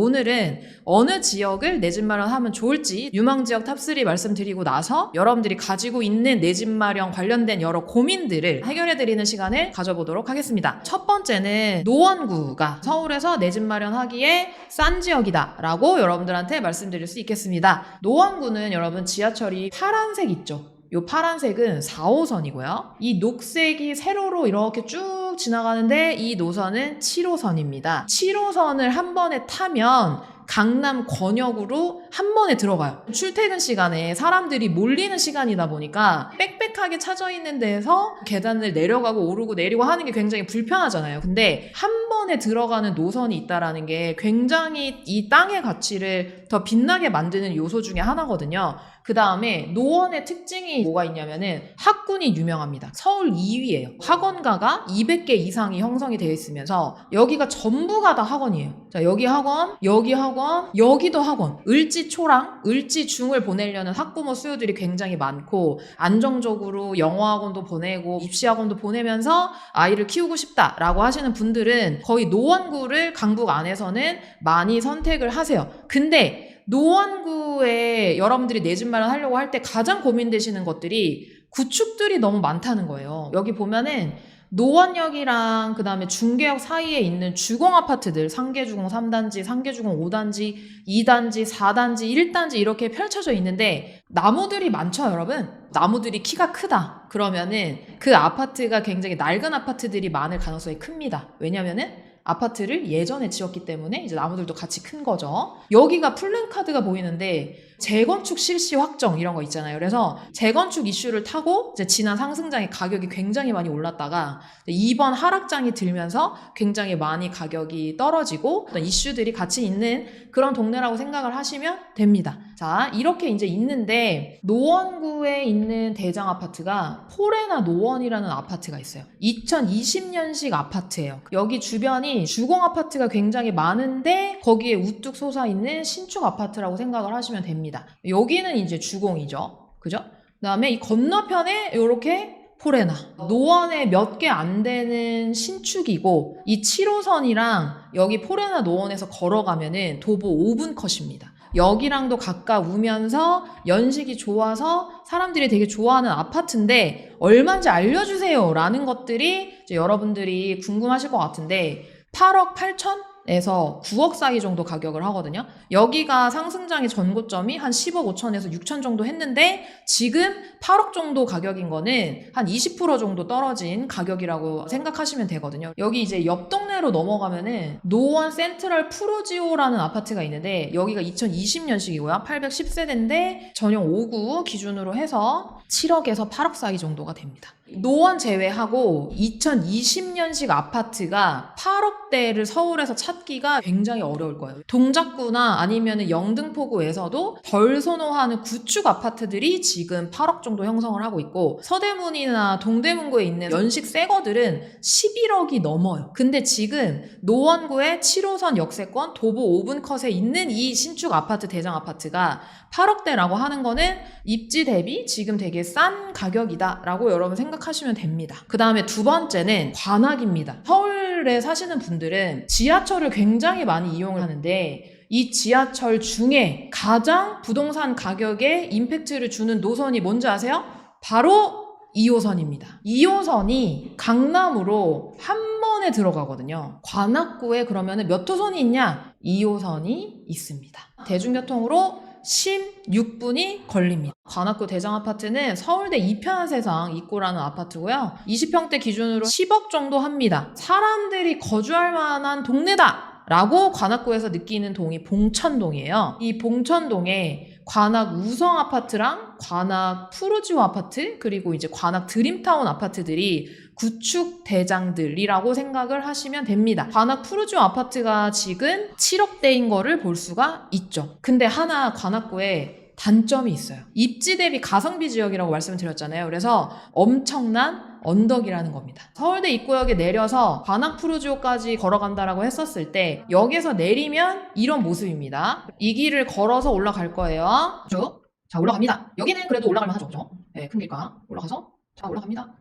오늘은 어느 지역을 내 집 마련하면 좋을지 유망지역 탑3 말씀드리고 나서 여러분들이 가지고 있는 내 집 마련 관련된 여러 고민들을 해결해드리는 시간을 가져보도록 하겠습니다. 첫 번째는 노원구가 서울에서 내 집 마련하기에 싼 지역이다 라고 여러분들한테 말씀드릴 수 있겠습니다. 노원구는 여러분 지하철이 파란색 있죠? 요 파란색은 4호선이고요. 이 녹색이 세로로 이렇게 쭉 지나가는데 이 노선은 7호선입니다. 7호선을 한 번에 타면 강남 권역으로 한 번에 들어가요. 출퇴근 시간에 사람들이 몰리는 시간이다 보니까 빽빽하게 차져 있는 데에서 계단을 내려가고 오르고 내리고 하는 게 굉장히 불편하잖아요. 근데 한 번에 들어가는 노선이 있다라는 게 굉장히 이 땅의 가치를 더 빛나게 만드는 요소 중에 하나거든요. 그 다음에 노원의 특징이 뭐가 있냐면은 학군이 유명합니다. 서울 2위예요. 학원가가 200개 이상이 형성이 되어 있으면서 여기가 전부가 다 학원이에요. 자, 여기 학원, 여기 학원, 여기도 학원. 을지초랑 을지중을 보내려는 학부모 수요들이 굉장히 많고 안정적으로 영어학원도 보내고 입시학원도 보내면서 아이를 키우고 싶다라고 하시는 분들은 거의 노원구를 강북 안에서는 많이 선택을 하세요. 근데 노원구에 여러분들이 내 집 마련하려고 할 때 가장 고민되시는 것들이 구축들이 너무 많다는 거예요. 여기 보면은 노원역이랑 그 다음에 중계역 사이에 있는 주공 아파트들 상계주공 3단지, 상계주공 5단지, 2단지, 4단지, 1단지 이렇게 펼쳐져 있는데 나무들이 많죠, 여러분? 나무들이 키가 크다. 그러면은 그 아파트가 굉장히 낡은 아파트들이 많을 가능성이 큽니다. 왜냐면은 아파트를 예전에 지었기 때문에 이제 나무들도 같이 큰 거죠. 여기가 플랜카드가 보이는데 재건축 실시 확정 이런 거 있잖아요. 그래서 재건축 이슈를 타고 이제 지난 상승장의 가격이 굉장히 많이 올랐다가 이번 하락장이 들면서 굉장히 많이 가격이 떨어지고 어떤 이슈들이 같이 있는 그런 동네라고 생각을 하시면 됩니다. 자, 이렇게 이제 있는데 노원구에 있는 대장 아파트가 포레나 노원이라는 아파트가 있어요. 2020년식 아파트예요. 여기 주변이 주공 아파트가 굉장히 많은데 거기에 우뚝 솟아 있는 신축 아파트라고 생각을 하시면 됩니다. 여기는 이제 주공이죠. 그죠? 그 다음에 이 건너편에 이렇게 포레나 노원에 몇 개 안 되는 신축이고 이 7호선이랑 여기 포레나 노원에서 걸어가면은 도보 5분 컷입니다. 여기랑도 가까우면서 연식이 좋아서 사람들이 되게 좋아하는 아파트인데 얼마인지 알려주세요 라는 것들이 이제 여러분들이 궁금하실 것 같은데 8억 8천? 에서 9억 사이 정도 가격을 하거든요. 여기가 상승장의 전고점이 한 10억 5천에서 6천 정도 했는데 지금 8억 정도 가격인 거는 한 20% 정도 떨어진 가격이라고 생각하시면 되거든요. 여기 이제 옆 동네로 넘어가면은 노원 센트럴 푸르지오라는 아파트가 있는데 여기가 2020년식이고요. 810세대인데 전용 5구 기준으로 해서 7억에서 8억 사이 정도가 됩니다. 노원 제외하고 2020년식 아파트가 8억대를 서울에서 찾기가 굉장히 어려울 거예요. 동작구나 아니면 영등포구에서도 덜 선호하는 구축 아파트들이 지금 8억 정도 형성을 하고 있고 서대문이나 동대문구에 있는 연식 새 거들은 11억이 넘어요. 근데 지금 노원구의 7호선 역세권 도보 5분 컷에 있는 이 신축 아파트 대장 아파트가 8억대라고 하는 거는 입지 대비 지금 되게 싼 가격이다 라고 여러분 생각하시면 됩니다. 그 다음에 두 번째는 관악입니다. 서울에 사시는 분들은 지하철을 굉장히 많이 이용을 하는데 이 지하철 중에 가장 부동산 가격에 임팩트를 주는 노선이 뭔지 아세요? 바로 2호선입니다. 2호선이 강남으로 한 번에 들어가거든요. 관악구에 그러면 몇 호선이 있냐? 2호선이 있습니다. 대중교통으로 16분이 걸립니다. 관악구 대장 아파트는 서울대 이편한 세상 입구라는 아파트고요. 20평대 기준으로 10억 정도 합니다. 사람들이 거주할 만한 동네다! 라고 관악구에서 느끼는 동이 봉천동이에요. 이 봉천동에 관악 우성 아파트랑 관악 푸르지오 아파트 그리고 이제 관악 드림타운 아파트들이 구축 대장들이라고 생각을 하시면 됩니다. 관악 푸르지오 아파트가 지금 7억대인 거를 볼 수가 있죠. 근데 하나 관악구에 단점이 있어요. 입지 대비 가성비 지역이라고 말씀을 드렸잖아요. 그래서 엄청난 언덕이라는 겁니다. 서울대 입구역에 내려서 관악 푸르지오까지 걸어간다라고 했었을 때 여기서 내리면 이런 모습입니다. 이 길을 걸어서 올라갈 거예요. 쭉. 자, 올라갑니다. 여기는 그래도 올라갈만 하죠. 그죠? 네, 큰 길가. 올라가서 자, 올라갑니다.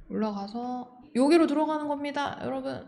올라가서 여기로 들어가는 겁니다. 여러분.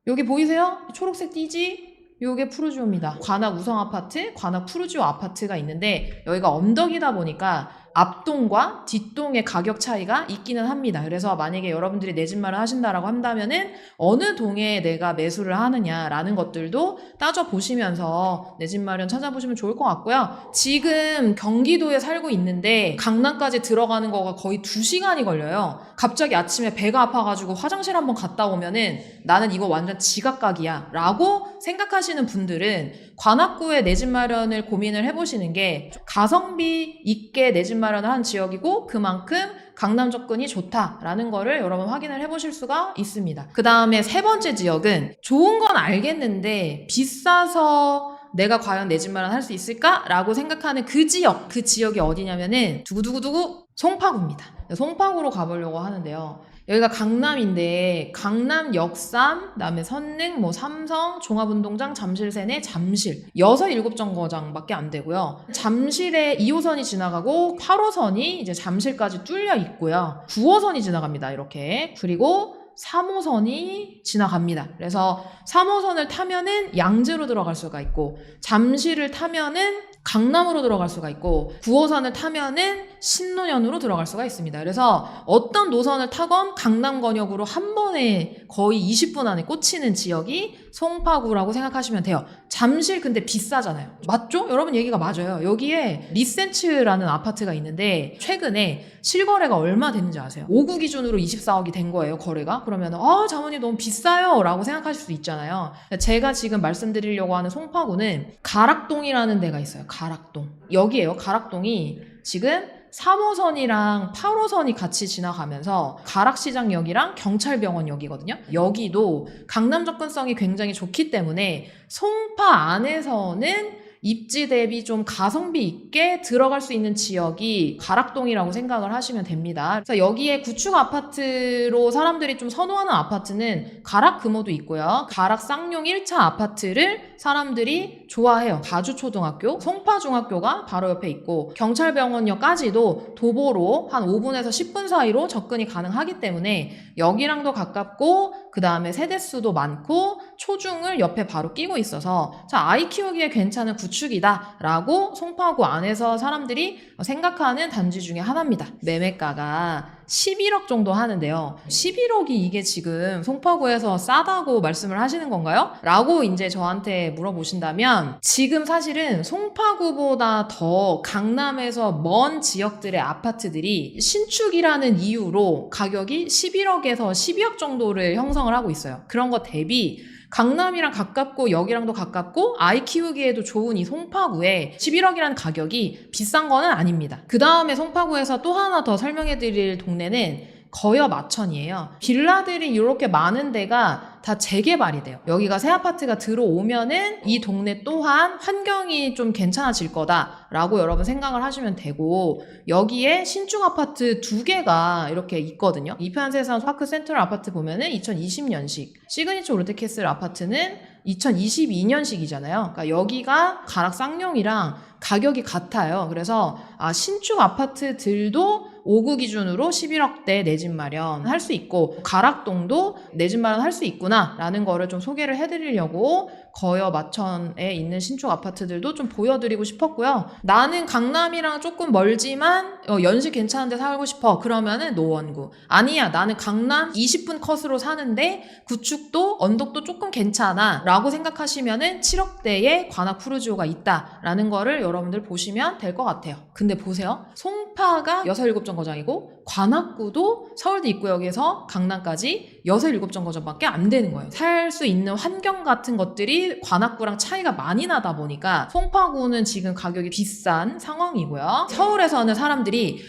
여기 보이세요? 초록색 띠지? 요게 푸르지오입니다. 관악 우성 아파트, 관악 푸르지오 아파트가 있는데 여기가 언덕이다 보니까 앞동과 뒷동의 가격 차이가 있기는 합니다. 그래서 만약에 여러분들이 내 집 마련하신다라고 한다면은 어느 동에 내가 매수를 하느냐라는 것들도 따져보시면서 내 집 마련 찾아보시면 좋을 것 같고요. 지금 경기도에 살고 있는데 강남까지 들어가는 거가 거의 2시간이 걸려요. 갑자기 아침에 배가 아파가지고 화장실 한번 갔다 오면은 나는 이거 완전 지각각이야 라고 생각하시는 분들은 관악구에 내 집 마련을 고민을 해보시는 게 가성비 있게 내 집 마련을 한 지역이고 그만큼 강남 접근이 좋다라는 거를 여러분 확인을 해보실 수가 있습니다. 그 다음에 세 번째 지역은 좋은 건 알겠는데 비싸서 내가 과연 내 집 마련 할 수 있을까? 라고 생각하는 그 지역이 어디냐면은 두구두구두구 송파구입니다. 송파구로 가보려고 하는데요. 여기가 강남인데 강남 역삼, 그다음에 선릉, 삼성, 종합운동장, 잠실세내, 잠실 6, 7정거장밖에 안 되고요. 잠실에 2호선이 지나가고 8호선이 이제 잠실까지 뚫려 있고요. 9호선이 지나갑니다. 이렇게. 그리고 3호선이 지나갑니다. 그래서 3호선을 타면은 양재로 들어갈 수가 있고 잠실을 타면은 강남으로 들어갈 수가 있고 9호선을 타면은 신논현으로 들어갈 수가 있습니다. 그래서 어떤 노선을 타건 강남권역으로 한 번에 거의 20분 안에 꽂히는 지역이 송파구라고 생각하시면 돼요. 잠실 근데 비싸잖아요. 맞죠? 여러분 얘기가 맞아요. 여기에 리센츠라는 아파트가 있는데 최근에 실거래가 얼마 됐는지 아세요? 5구 기준으로 24억이 된 거예요. 거래가. 그러면 자모님 너무 비싸요 라고 생각하실 수 있잖아요. 제가 지금 말씀드리려고 하는 송파구는 가락동이라는 데가 있어요. 가락동. 여기에요. 가락동이 지금 3호선이랑 8호선이 같이 지나가면서 가락시장역이랑 경찰병원역이거든요. 여기도 강남 접근성이 굉장히 좋기 때문에 송파 안에서는 입지 대비 좀 가성비 있게 들어갈 수 있는 지역이 가락동이라고 생각을 하시면 됩니다. 그래서 여기에 구축 아파트로 사람들이 좀 선호하는 아파트는 가락 금호도 있고요. 가락 쌍용 1차 아파트를 사람들이 좋아해요. 가주초등학교, 송파중학교가 바로 옆에 있고 경찰병원역까지도 도보로 한 5분에서 10분 사이로 접근이 가능하기 때문에 여기랑도 가깝고 그 다음에 세대수도 많고 초중을 옆에 바로 끼고 있어서 아이 키우기에 괜찮은 구축이다 라고 송파구 안에서 사람들이 생각하는 단지 중에 하나입니다. 매매가가 11억 정도 하는데요. 11억이 이게 지금 송파구에서 싸다고 말씀을 하시는 건가요? 라고 이제 저한테 물어보신다면 지금 사실은 송파구보다 더 강남에서 먼 지역들의 아파트들이 신축이라는 이유로 가격이 11억에서 12억 정도를 형성을 하고 있어요. 그런 거 대비 강남이랑 가깝고 여기랑도 가깝고 아이 키우기에도 좋은 이 송파구에 11억이라는 가격이 비싼 거는 아닙니다. 그 다음에 송파구에서 또 하나 더 설명해 드릴 동네는 거여 마천이에요. 빌라들이 이렇게 많은 데가 다 재개발이 돼요. 여기가 새 아파트가 들어오면은 이 동네 또한 환경이 좀 괜찮아질 거다라고 여러분 생각을 하시면 되고 여기에 신축 아파트 2개가 이렇게 있거든요. 이편세상 파크 센트럴 아파트 보면은 2020년식, 시그니처 롯데캐슬 아파트는 2022년식이잖아요. 그러니까 여기가 가락 쌍용이랑 가격이 같아요. 그래서 신축 아파트들도 5구 기준으로 11억대 내 집 마련 할 수 있고 가락동도 내 집 마련 할 수 있구나 라는 거를 좀 소개를 해드리려고 거여 마천에 있는 신축 아파트들도 좀 보여드리고 싶었고요. 나는 강남이랑 조금 멀지만 연식 괜찮은 데 살고 싶어. 그러면은 노원구. 아니야 나는 강남 20분 컷으로 사는데 구축도 언덕도 조금 괜찮아 라고 생각하시면은 7억대에 관악 푸르지오가 있다 라는 거를 여러분들 보시면 될 것 같아요. 근데 보세요. 송파가 6, 7정거장이고 관악구도 서울대 입구역에서 강남까지 6, 7정거장밖에 안 되는 거예요. 살 수 있는 환경 같은 것들이 관악구랑 차이가 많이 나다 보니까 송파구는 지금 가격이 비싼 상황이고요. 서울에서는 사람들이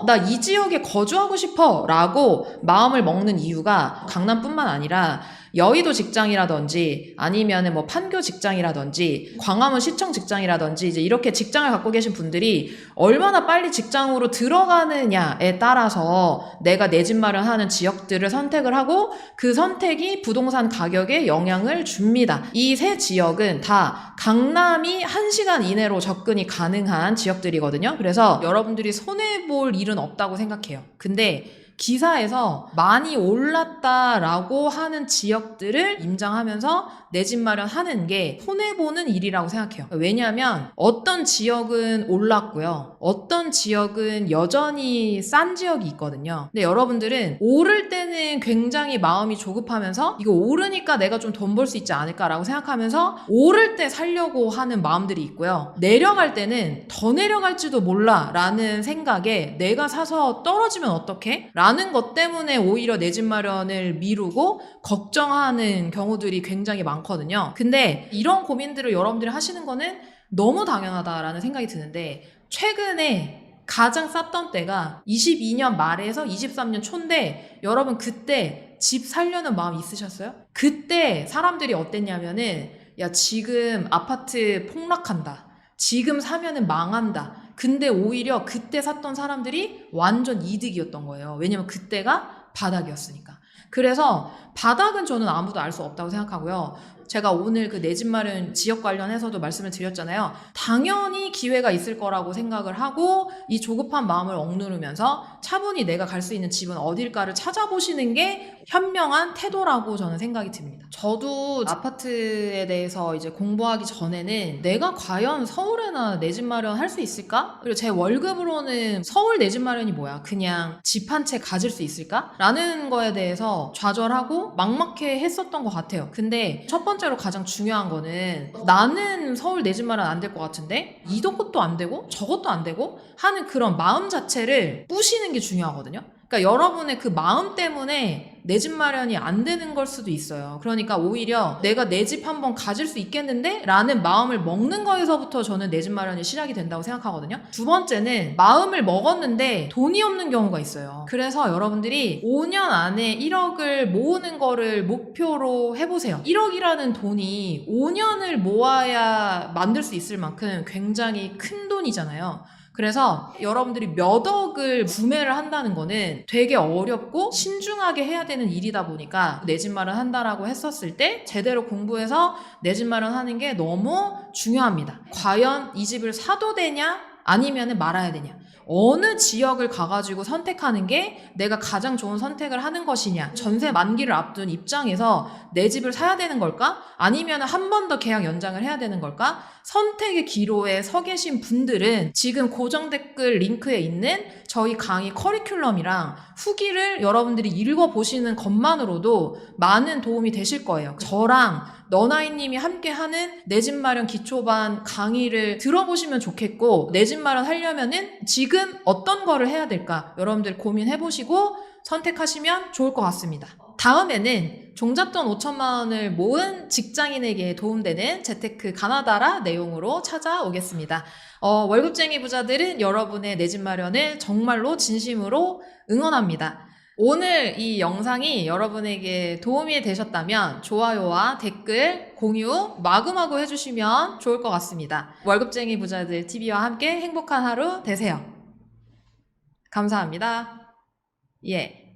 나 이 지역에 거주하고 싶어 라고 마음을 먹는 이유가 강남뿐만 아니라 여의도 직장이라든지 아니면은 판교 직장이라든지 광화문 시청 직장이라든지 이제 이렇게 직장을 갖고 계신 분들이 얼마나 빨리 직장으로 들어가느냐에 따라서 내가 내 집 마련하는 지역들을 선택을 하고 그 선택이 부동산 가격에 영향을 줍니다. 이 세 지역은 다 강남이 1시간 이내로 접근이 가능한 지역들이거든요. 그래서 여러분들이 손해볼 일은 없다고 생각해요. 근데 기사에서 많이 올랐다라고 하는 지역들을 임장하면서 내 집 마련하는 게 손해보는 일이라고 생각해요. 왜냐하면 어떤 지역은 올랐고요. 어떤 지역은 여전히 싼 지역이 있거든요. 근데 여러분들은 오를 때는 굉장히 마음이 조급하면서 이거 오르니까 내가 좀 돈 벌 수 있지 않을까라고 생각하면서 오를 때 살려고 하는 마음들이 있고요. 내려갈 때는 더 내려갈지도 몰라 라는 생각에 내가 사서 떨어지면 어떡해? 라는 것 때문에 오히려 내 집 마련을 미루고 걱정하는 경우들이 굉장히 많거든요. 근데 이런 고민들을 여러분들이 하시는 거는 너무 당연하다라는 생각이 드는데 최근에 가장 쌌던 때가 22년 말에서 23년 초인데 여러분 그때 집 살려는 마음 있으셨어요? 그때 사람들이 어땠냐면은 야 지금 아파트 폭락한다. 지금 사면은 망한다. 근데 오히려 그때 샀던 사람들이 완전 이득이었던 거예요. 왜냐면 그때가 바닥이었으니까. 그래서 바닥은 저는 아무도 알 수 없다고 생각하고요. 제가 오늘 그 내 집 마련 지역 관련해서도 말씀을 드렸잖아요. 당연히 기회가 있을 거라고 생각을 하고 이 조급한 마음을 억누르면서 차분히 내가 갈 수 있는 집은 어딜까를 찾아보시는 게 현명한 태도라고 저는 생각이 듭니다. 저도 아파트에 대해서 이제 공부하기 전에는 내가 과연 서울에나 내 집 마련 할 수 있을까? 그리고 제 월급으로는 서울 내 집 마련이 뭐야? 그냥 집 한 채 가질 수 있을까? 라는 거에 대해서 좌절하고 막막해 했었던 것 같아요. 근데 첫 번째로 가장 중요한 거는 나는 서울 내 집 마련 안 될 것 같은데 이것도 안 되고 저것도 안 되고 하는 그런 마음 자체를 부시는 게 중요하거든요. 그러니까 여러분의 그 마음 때문에 내 집 마련이 안 되는 걸 수도 있어요. 그러니까 오히려 내가 내 집 한번 가질 수 있겠는데? 라는 마음을 먹는 거에서부터 저는 내 집 마련이 시작이 된다고 생각하거든요. 두 번째는 마음을 먹었는데 돈이 없는 경우가 있어요. 그래서 여러분들이 5년 안에 1억을 모으는 거를 목표로 해보세요. 1억이라는 돈이 5년을 모아야 만들 수 있을 만큼 굉장히 큰 돈이잖아요. 그래서 여러분들이 몇 억을 구매를 한다는 거는 되게 어렵고 신중하게 해야 되는 일이다 보니까 내 집 마련 한다라고 했었을 때 제대로 공부해서 내 집 마련 하는 게 너무 중요합니다. 과연 이 집을 사도 되냐 아니면 말아야 되냐. 어느 지역을 가가지고 선택하는 게 내가 가장 좋은 선택을 하는 것이냐. 전세 만기를 앞둔 입장에서 내 집을 사야 되는 걸까? 아니면 한 번 더 계약 연장을 해야 되는 걸까? 선택의 기로에 서 계신 분들은 지금 고정 댓글 링크에 있는 저희 강의 커리큘럼이랑 후기를 여러분들이 읽어보시는 것만으로도 많은 도움이 되실 거예요. 저랑 너나이님이 함께하는 내 집 마련 기초반 강의를 들어보시면 좋겠고 내 집 마련 하려면은 지금 어떤 거를 해야 될까 여러분들 고민해보시고 선택하시면 좋을 것 같습니다. 다음에는 종잣돈 5천만 원을 모은 직장인에게 도움되는 재테크 가나다라 내용으로 찾아오겠습니다. 월급쟁이 부자들은 여러분의 내 집 마련을 정말로 진심으로 응원합니다. 오늘 이 영상이 여러분에게 도움이 되셨다면 좋아요와 댓글, 공유 마구마구 해주시면 좋을 것 같습니다. 월급쟁이 부자들 TV와 함께 행복한 하루 되세요. 감사합니다. 예.